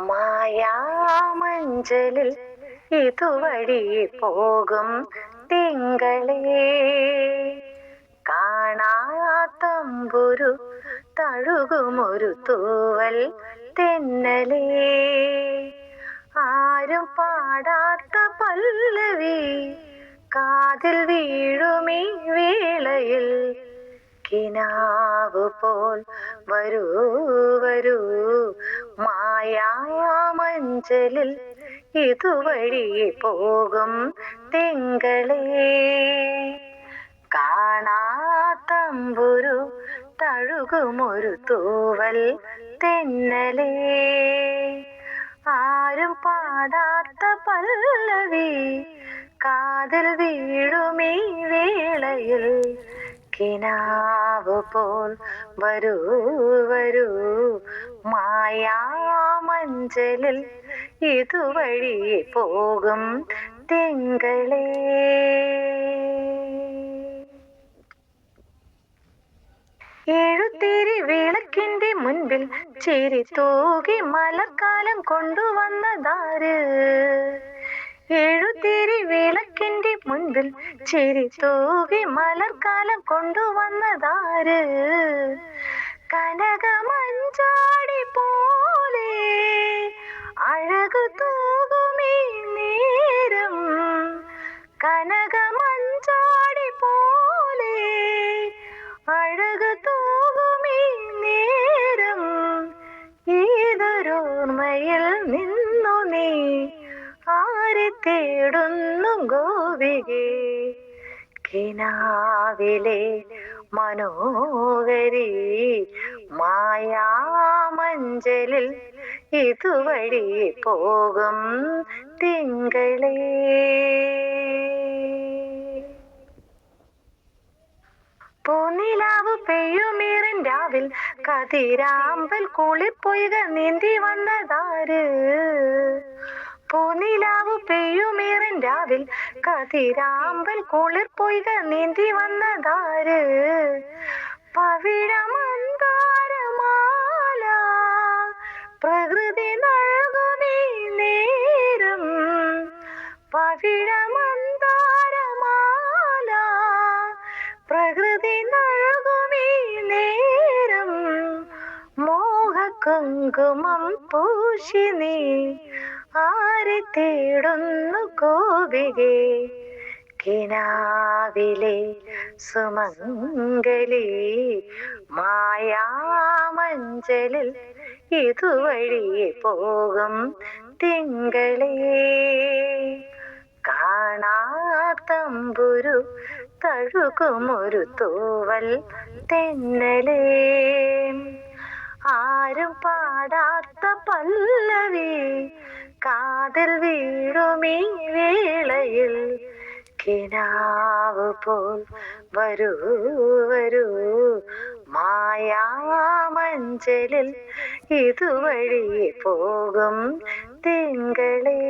മായാമഞ്ചലിൽ ഇതുവഴി പോകും തിങ്കളേ, കാണാത്തമ്പുരു തഴുകുമൊരു തൂവൽ തെന്നലേ, ആരും പാടാത്ത പല്ലവി കാതിൽ വീഴുമീ വേളയിൽ, കിനാവ് പോൽ വരൂ വരൂ മായാമഞ്ചലിൽ ഇതുവഴി പോകും തിങ്കളേ, കാണാത്തമ്പുരു തഴുകുമൊരു തൂവൽ തെന്നലേ, ആരും പാടാത്ത പല്ലവി കാതിൽ വീഴുമീ വേളയിൽ, കിനാവ് പോൽ വരൂ വരൂ മായാമഞ്ചലിൽ ഇതുവഴി പോകും തിങ്കളേ. എഴുത്തിരി വിളക്കിന്റെ മുൻപിൽ ചിരി തൂകി മലർക്കാലം കൊണ്ടുവന്നതാര്, എഴുത്തിരി വിളക്കിന്റെ മുൻപിൽ ചിരി തൂകി മലർക്കാലം കൊണ്ടുവന്നതാര്, കനകമഞ്ചാടി പോലെ അഴകു തൂകുമീ നേരം, കനകമഞ്ചാടി പോലെ അഴകു തൂകുമീ നേരം, ഏതൊരോർമ്മയിൽ നിന്നു നീ ആരെ തേടുന്നു ഗോപികേ, കിനാവിലെ മനോഹരി മായാമഞ്ചലിൽ ഇതുവഴി പോകും തിങ്കളേ. പൂനിലാവ് പെയ്യുമീറൻ രാവിൽ കതിരാമ്പൽ കുളിപ്പൊയ്ക നീന്തി വന്നതാര്, പൂനിലാവ് പെയ്യുമീറൻ രാവിൽ കതിരാമ്പൽ കുളിർപ്പൊയ്ക നീന്തി വന്നതാര്, പവിഴമന്താരമാല പ്രകൃതി നൽകുമീ നേരം, പവിഴമന്താരമാല പ്രകൃതി നൽകുമീ നേരം, മോഹകുങ്കുമം പൂശി നീ ആരെ തേടുന്നു ഗോപികേ, കിനാവിലെ സുമംഗലി മായാമഞ്ചലിൽ ഇതുവഴി പോകും തിങ്കളേ, കാണാത്തമ്പുരു തഴുകുമൊരു തൂവൽ തെന്നലേ, ആരും പാടാത്ത പല്ലവി കാതിൽ വീഴുമീ വേളയിൽ, കിനാവ് പോൽ വരൂ വരൂ മായാമഞ്ചലിൽ ഇതുവഴി പോകും തിങ്കളേ.